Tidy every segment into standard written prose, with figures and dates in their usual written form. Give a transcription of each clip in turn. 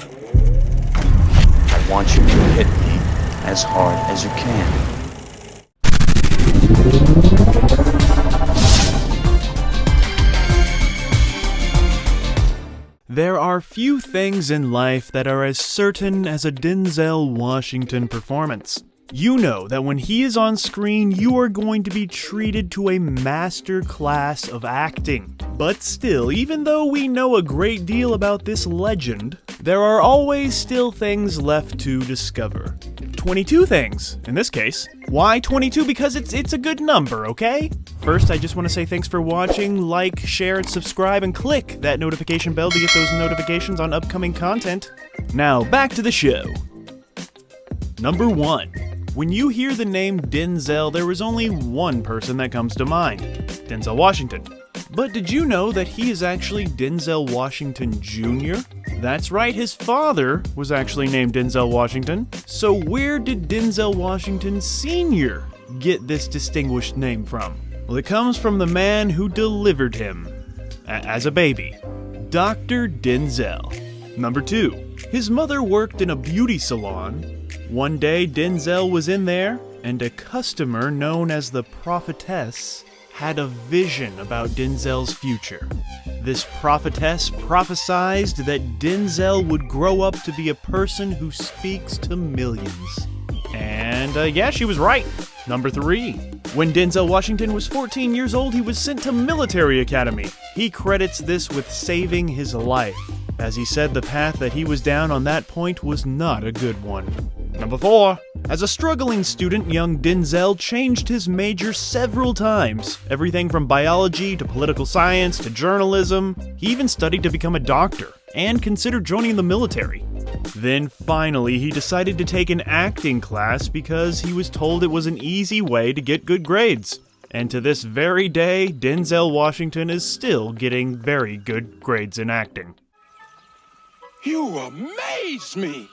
I want you to hit me as hard as you can. There are few things in life that are as certain as a Denzel Washington performance. You know that when he is on screen, you are going to be treated to a master class of acting. But still, even though we know a great deal about this legend, there are always still things left to discover. 22 things, in this case. Why 22? Because it's a good number, okay? First, I just want to say thanks for watching, like, share, and subscribe, and click that notification bell to get those notifications on upcoming content. Now, back to the show. Number 1. When you hear the name Denzel, there is only one person that comes to mind, Denzel Washington. But did you know that he is actually Denzel Washington Jr.? That's right, his father was actually named Denzel Washington. So where did Denzel Washington Sr. get this distinguished name from? Well, it comes from the man who delivered him as a baby, Dr. Denzel. Number 2. His mother worked in a beauty salon. One day, Denzel was in there, and a customer known as the prophetess had a vision about Denzel's future. This prophetess prophesied that Denzel would grow up to be a person who speaks to millions. And yeah, she was right. Number 3. When Denzel Washington was 14 years old, he was sent to military academy. He credits this with saving his life, as he said the path that he was down on that point was not a good one. Number 4. As a struggling student, young Denzel changed his major several times. Everything from biology to political science to journalism. He even studied to become a doctor and considered joining the military. Then finally, he decided to take an acting class because he was told it was an easy way to get good grades. And to this very day, Denzel Washington is still getting very good grades in acting. You amaze me!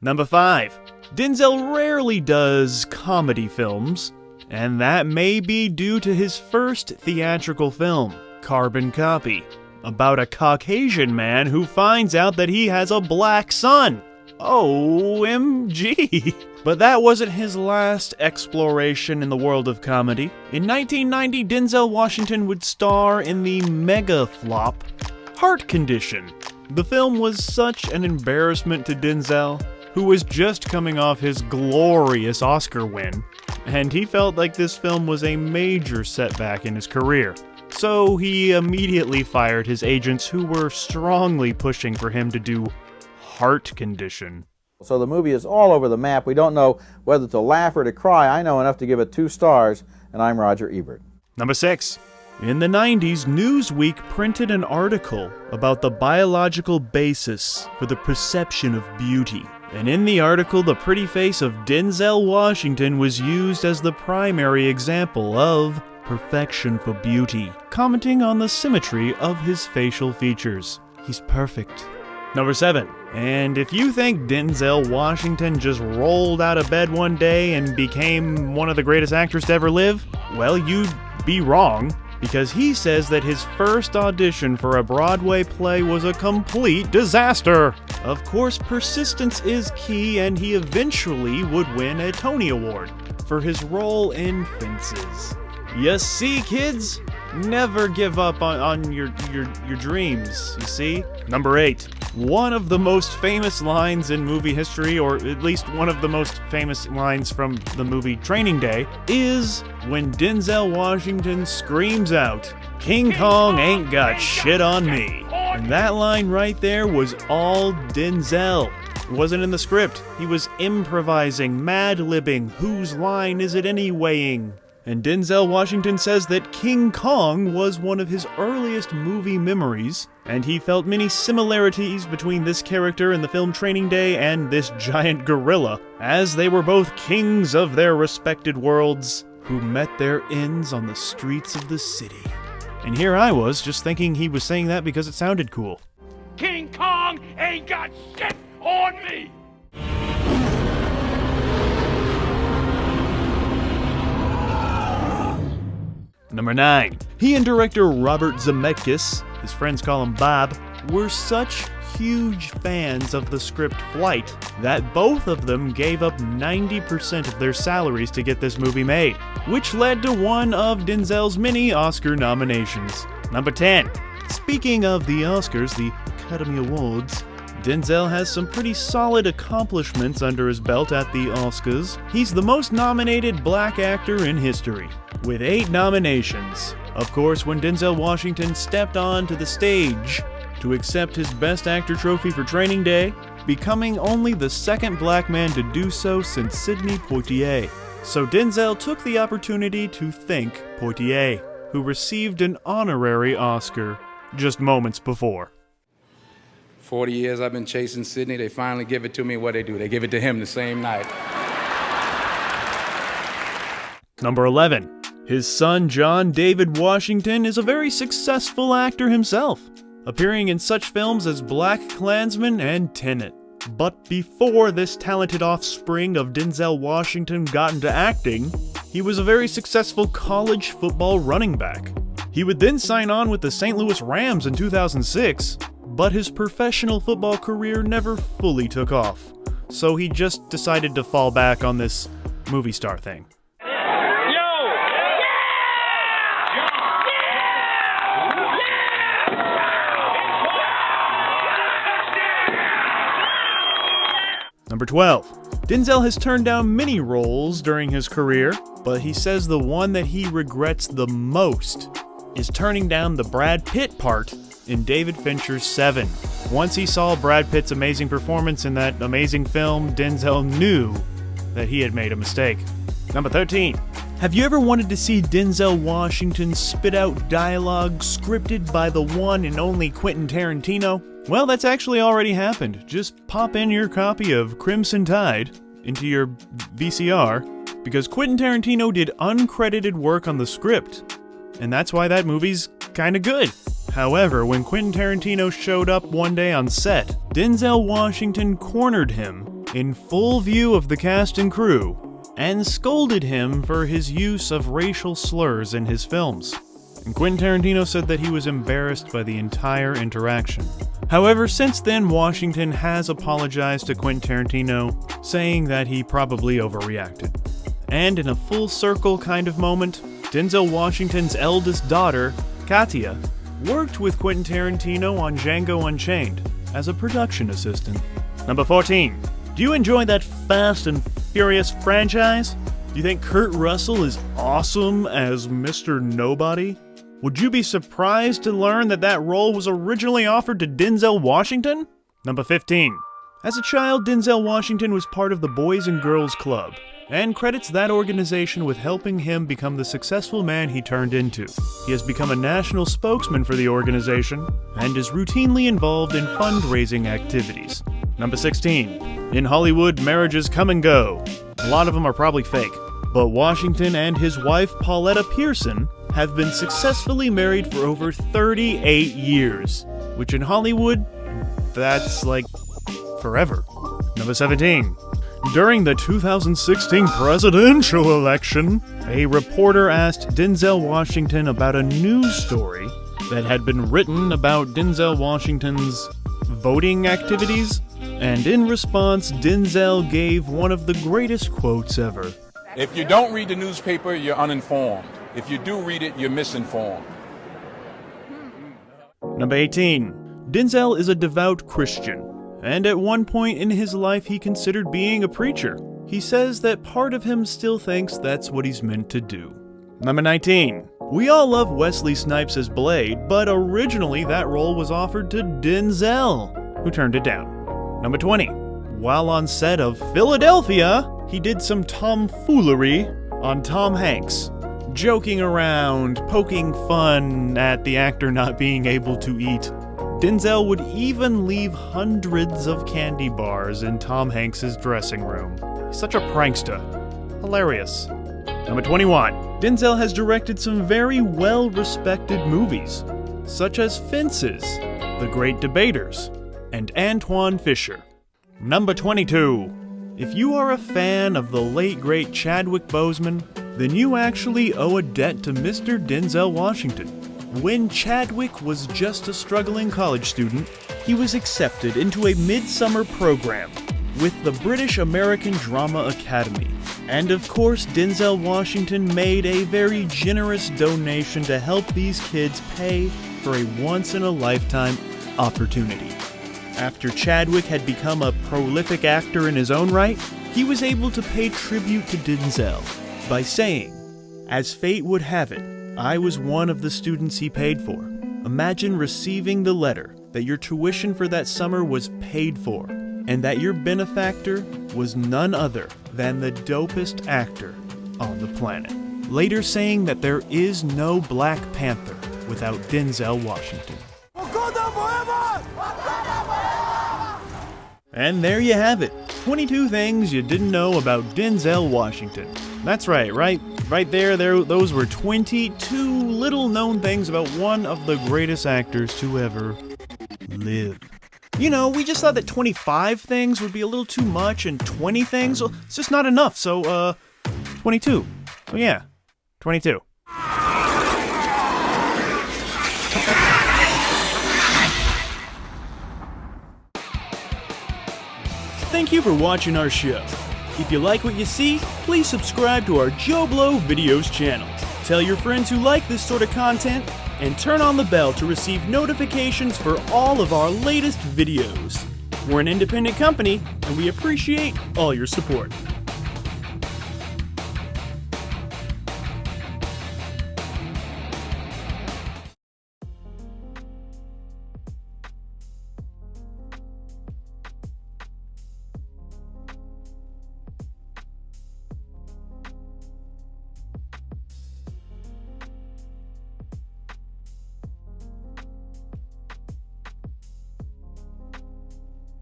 Number 5. Denzel rarely does comedy films, and that may be due to his first theatrical film, Carbon Copy, about a Caucasian man who finds out that he has a black son. OMG! But that wasn't his last exploration in the world of comedy. In 1990, Denzel Washington would star in the mega flop, Heart Condition. The film was such an embarrassment to Denzel, who was just coming off his glorious Oscar win, and he felt like this film was a major setback in his career. So he immediately fired his agents who were strongly pushing for him to do Heart Condition. So the movie is all over the map. We don't know whether to laugh or to cry. I know enough to give it 2 stars, and I'm Roger Ebert. Number 6. In the 90s, Newsweek printed an article about the biological basis for the perception of beauty. And in the article, the pretty face of Denzel Washington was used as the primary example of perfection for beauty, commenting on the symmetry of his facial features. He's perfect. Number 7. And if you think Denzel Washington just rolled out of bed one day and became one of the greatest actors to ever live, well, you'd be wrong, because he says that his first audition for a Broadway play was a complete disaster. Of course, persistence is key, and he eventually would win a Tony Award for his role in Fences. You see, kids? Never give up on your dreams, you see? Number 8. One of the most famous lines in movie history, or at least one of the most famous lines from the movie Training Day, is when Denzel Washington screams out, "King Kong ain't got shit on me." And that line right there was all Denzel. It wasn't in the script. He was improvising, mad-libbing, whose line is it anywaying? And Denzel Washington says that King Kong was one of his earliest movie memories, and he felt many similarities between this character in the film Training Day and this giant gorilla, as they were both kings of their respected worlds who met their ends on the streets of the city. And here I was, just thinking he was saying that because it sounded cool. King Kong ain't got shit on me! Number 9. He and director Robert Zemeckis, his friends call him Bob, were such huge fans of the script Flight that both of them gave up 90% of their salaries to get this movie made, which led to one of Denzel's many Oscar nominations. Number 10. Speaking of the Oscars, the Academy Awards, Denzel has some pretty solid accomplishments under his belt at the Oscars. He's the most nominated black actor in history, with 8 nominations. Of course, when Denzel Washington stepped onto the stage to accept his Best Actor trophy for Training Day, becoming only the second black man to do so since Sidney Poitier. So Denzel took the opportunity to thank Poitier, who received an honorary Oscar just moments before. 40 years I've been chasing Sidney. They finally give it to me. What they do? They give it to him the same night. Number 11. His son John David Washington is a very successful actor himself, appearing in such films as BlacKkKlansman and Tenet. But before this talented offspring of Denzel Washington got into acting, he was a very successful college football running back. He would then sign on with the St. Louis Rams in 2006, but his professional football career never fully took off, so he just decided to fall back on this movie star thing. Number 12. Denzel has turned down many roles during his career, but he says the one that he regrets the most is turning down the Brad Pitt part in David Fincher's Seven. Once he saw Brad Pitt's amazing performance in that amazing film, Denzel knew that he had made a mistake. Number 13. Have you ever wanted to see Denzel Washington spit out dialogue scripted by the one and only Quentin Tarantino? Well, that's actually already happened. Just pop in your copy of Crimson Tide into your VCR, because Quentin Tarantino did uncredited work on the script, and that's why that movie's kinda good. However, when Quentin Tarantino showed up one day on set, Denzel Washington cornered him in full view of the cast and crew and scolded him for his use of racial slurs in his films. And Quentin Tarantino said that he was embarrassed by the entire interaction. However, since then, Washington has apologized to Quentin Tarantino, saying that he probably overreacted. And in a full circle kind of moment, Denzel Washington's eldest daughter, Katia, worked with Quentin Tarantino on Django Unchained as a production assistant. Number 14. Do you enjoy that Fast and Furious franchise? Do you think Kurt Russell is awesome as Mr. Nobody? Would you be surprised to learn that that role was originally offered to Denzel Washington? Number 15. As a child, Denzel Washington was part of the Boys and Girls Club, and credits that organization with helping him become the successful man he turned into. He has become a national spokesman for the organization, and is routinely involved in fundraising activities. Number 16. In Hollywood, marriages come and go. A lot of them are probably fake. But Washington and his wife, Pauletta Pearson, have been successfully married for over 38 years, which in Hollywood, that's like forever. Number 17. During the 2016 presidential election, a reporter asked Denzel Washington about a news story that had been written about Denzel Washington's voting activities, and in response, Denzel gave one of the greatest quotes ever. If you don't read the newspaper, you're uninformed. If you do read it, you're misinformed. Number 18. Denzel is a devout Christian, and at one point in his life he considered being a preacher. He says that part of him still thinks that's what he's meant to do. Number 19. We all love Wesley Snipes as Blade, but originally that role was offered to Denzel, who turned it down. Number 20. While on set of Philadelphia, he did some tomfoolery on Tom Hanks, joking around, poking fun at the actor not being able to eat. Denzel would even leave hundreds of candy bars in Tom Hanks' dressing room. He's such a prankster. Hilarious. Number 21. Denzel has directed some very well-respected movies, such as Fences, The Great Debaters, and Antoine Fisher. Number 22. If you are a fan of the late great Chadwick Boseman, then you actually owe a debt to Mr. Denzel Washington. When Chadwick was just a struggling college student, he was accepted into a midsummer program with the British American Drama Academy. And of course, Denzel Washington made a very generous donation to help these kids pay for a once-in-a-lifetime opportunity. After Chadwick had become a prolific actor in his own right, he was able to pay tribute to Denzel by saying, "As fate would have it, I was one of the students he paid for. Imagine receiving the letter that your tuition for that summer was paid for, and that your benefactor was none other than the dopest actor on the planet." Later saying that there is no Black Panther without Denzel Washington. And there you have it, 22 things you didn't know about Denzel Washington. That's right there, those were 22 little-known things about one of the greatest actors to ever live. You know, we just thought that 25 things would be a little too much, and 20 things, well, it's just not enough, so, 22. So yeah, 22. Thank you for watching our show. If you like what you see, please subscribe to our JoBlo Videos channel. Tell your friends who like this sort of content, and turn on the bell to receive notifications for all of our latest videos. We're an independent company, and we appreciate all your support.